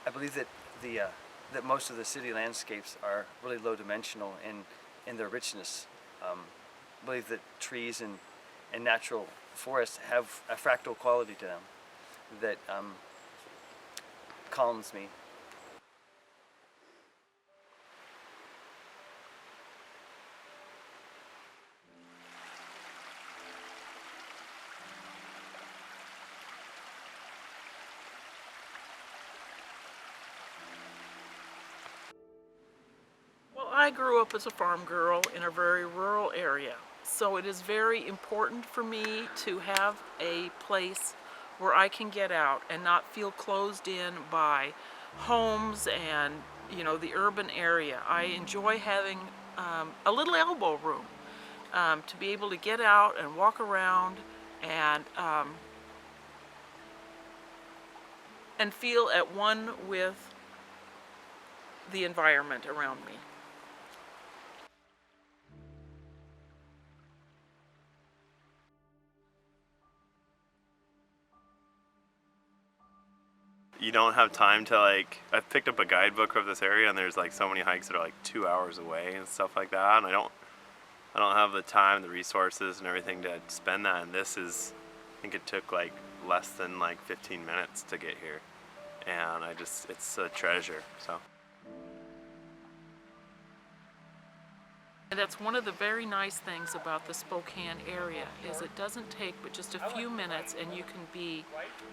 I believe that that most of the city landscapes are really low dimensional in their richness. I believe that trees and natural forests have a fractal quality to them that calms me. Well, I grew up as a farm girl in a very rural area, so it is very important for me to have a place where I can get out and not feel closed in by homes and, you know, the urban area. I enjoy having a little elbow room to be able to get out and walk around and feel at one with the environment around me. You don't have time to like, I've picked up a guidebook of this area and there's like so many hikes that are like 2 hours away and stuff like that, and I don't have the time, the resources and everything to spend that, and this is, I think it took like less than like 15 minutes to get here, and it's a treasure, so. And that's one of the very nice things about the Spokane area, is it doesn't take but just a few minutes and you can be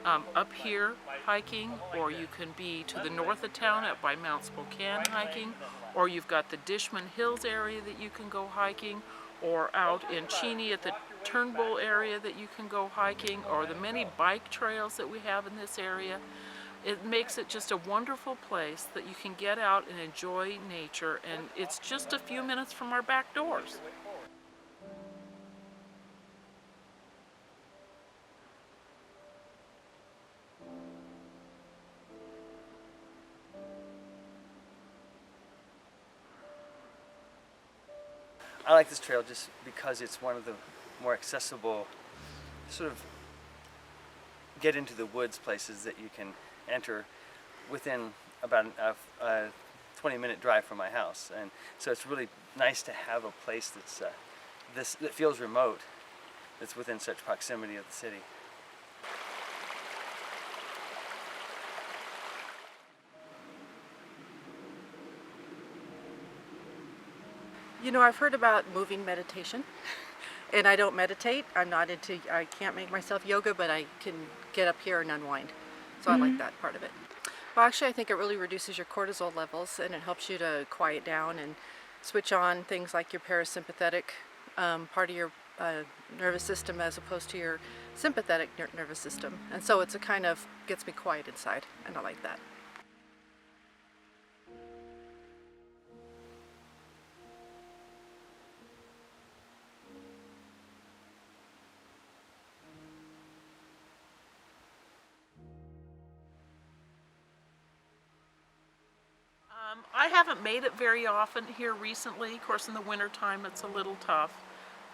up here hiking, or you can be to the north of town by Mount Spokane hiking, or you've got the DIshman Hills area that you can go hiking, or out in Cheney at the Turnbull area that you can go hiking, or the many bike trails that we have in this area. It makes it just a wonderful place that you can get out and enjoy nature, and it's just a few minutes from our back doors. I like this trail just because it's one of the more accessible, sort of get into the woods places that you can enter within about a 20-minute drive from my house, and so it's really nice to have a place that's that feels remote, that's within such proximity of the city. You know, I've heard about moving meditation, and I don't meditate. I can't make myself yoga, but I can get up here and unwind. So I like that part of it. Well, actually, I think it really reduces your cortisol levels, and it helps you to quiet down and switch on things like your parasympathetic part of your nervous system, as opposed to your sympathetic nervous system. And so it's a kind of gets me quiet inside, and I like that. I haven't made it very often here recently. Of course, in the wintertime it's a little tough.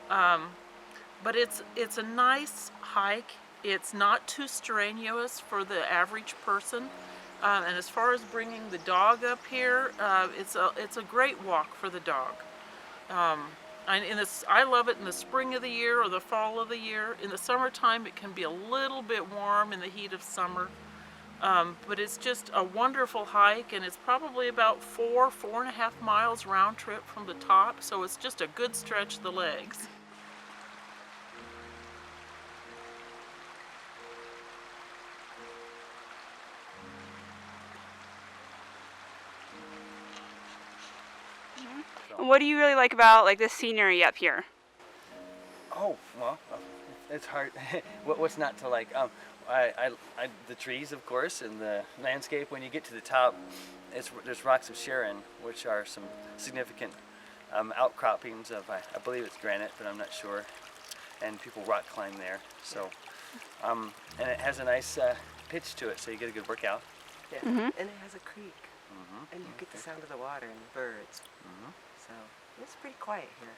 But it's a nice hike. It's not too strenuous for the average person. And as far as bringing the dog up here, it's a great walk for the dog. I love it in the spring of the year or the fall of the year. In the summertime, it can be a little bit warm in the heat of summer. But it's just a wonderful hike, and it's probably about 4.5 miles round trip from the top, so it's just a good stretch of the legs. What do you really like about like the scenery up here? Oh, well, it's hard. What's not to like? The trees, of course, and the landscape. When you get to the top, there's rocks of Sharon, which are some significant outcroppings of, I believe it's granite, but I'm not sure. And people rock climb there. So, and it has a nice pitch to it, so you get a good workout. Yeah, and it has a creek, and you get the sound of the water and the birds. So it's pretty quiet here.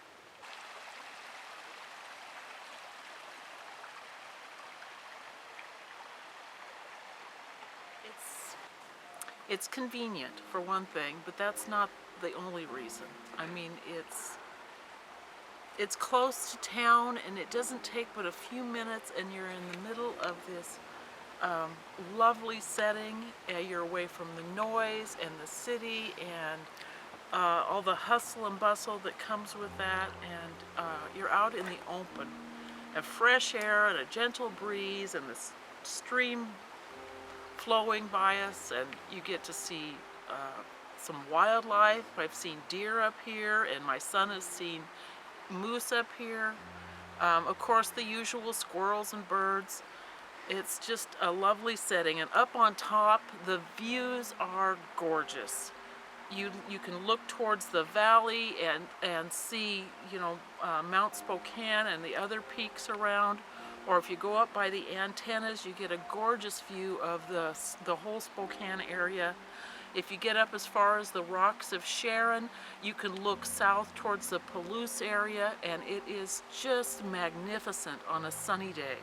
It's convenient for one thing, but that's not the only reason. I mean, it's close to town, and it doesn't take but a few minutes, and you're in the middle of this lovely setting. You're away from the noise and the city and all the hustle and bustle that comes with that, and you're out in the open. And fresh air and a gentle breeze and the stream flowing by us, and you get to see some wildlife. I've seen deer up here, and my son has seen moose up here. Of course, the usual squirrels and birds. It's just a lovely setting, and up on top, the views are gorgeous. You can look towards the valley and see, you know, Mount Spokane and the other peaks around. Or if you go up by the antennas, you get a gorgeous view of the whole Spokane area. If you get up as far as the rocks of Sharon, you can look south towards the Palouse area, and it is just magnificent on a sunny day.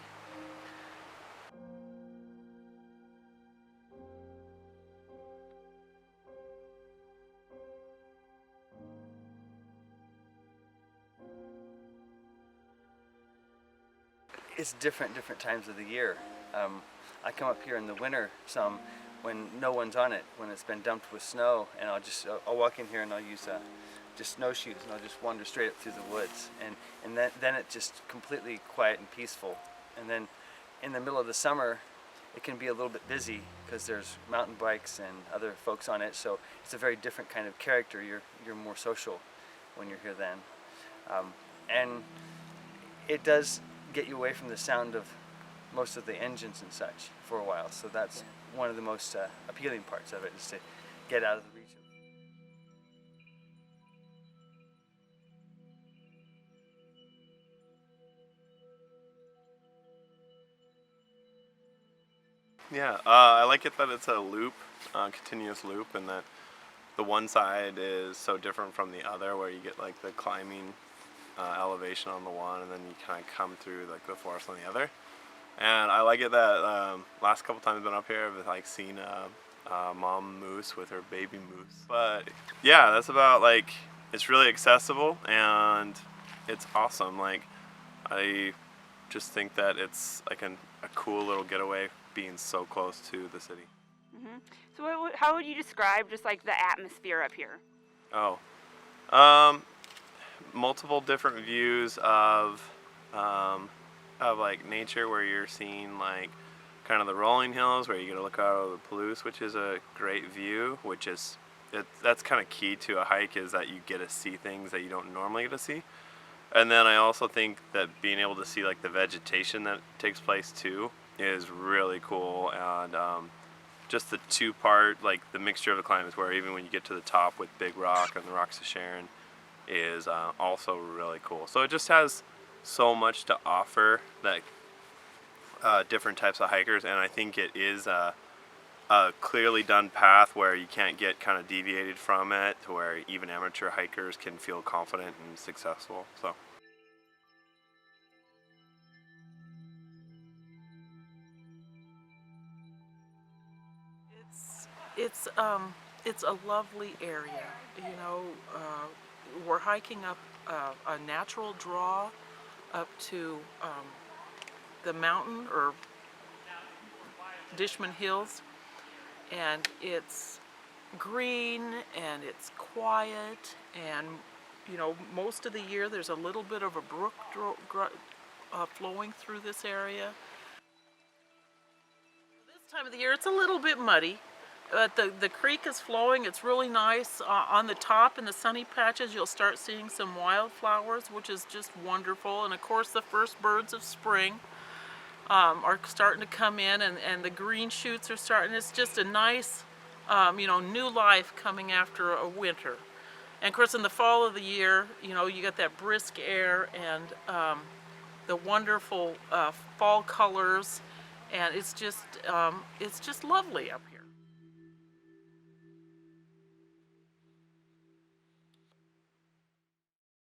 It's different times of the year. I come up here in the winter some when no one's on it, when it's been dumped with snow, and I'll walk in here and I'll use just snowshoes, and I'll just wander straight up through the woods, and then it's just completely quiet and peaceful. And then in the middle of the summer, it can be a little bit busy because there's mountain bikes and other folks on it, so it's a very different kind of character. You're more social when you're here then, and it does get you away from the sound of most of the engines and such for a while. So that's one of the most appealing parts of it, is to get out of the region. Yeah, I like it that it's a loop, continuous loop, and that the one side is so different from the other, where you get like the climbing elevation on the one, and then you kind of come through like the forest on the other. And I like it that last couple times I've been up here, I've like seen a mom moose with her baby moose. But yeah, that's about, like, it's really accessible and it's awesome. Like, I just think that it's like a cool little getaway being so close to the city. Mm-hmm. So how would you describe just like the atmosphere up here? Oh, multiple different views of like nature, where you're seeing like kind of the rolling hills, where you get to look out over the Palouse, which is a great view. That's kind of key to a hike, is that you get to see things that you don't normally get to see. And then I also think that being able to see like the vegetation that takes place too is really cool. And just the two-part, like the mixture of the climates, where even when you get to the top with Big Rock and the Rocks of Sharon, is also really cool. So it just has so much to offer that different types of hikers, and I think it is a clearly done path where you can't get kind of deviated from it, to where even amateur hikers can feel confident and successful. So. It's a lovely area. You know, we're hiking up a natural draw up to the mountain, or DIshman Hills, and it's green and it's quiet, and you know, most of the year there's a little bit of a brook flowing through this area. This time of the year it's a little bit muddy, but the creek is flowing. It's really nice. On the top in the sunny patches, you'll start seeing some wildflowers, which is just wonderful. And of course, the first birds of spring are starting to come in, and the green shoots are starting. It's just a nice, you know, new life coming after a winter. And of course, in the fall of the year, you know, you got that brisk air and the wonderful fall colors, and it's just lovely up here.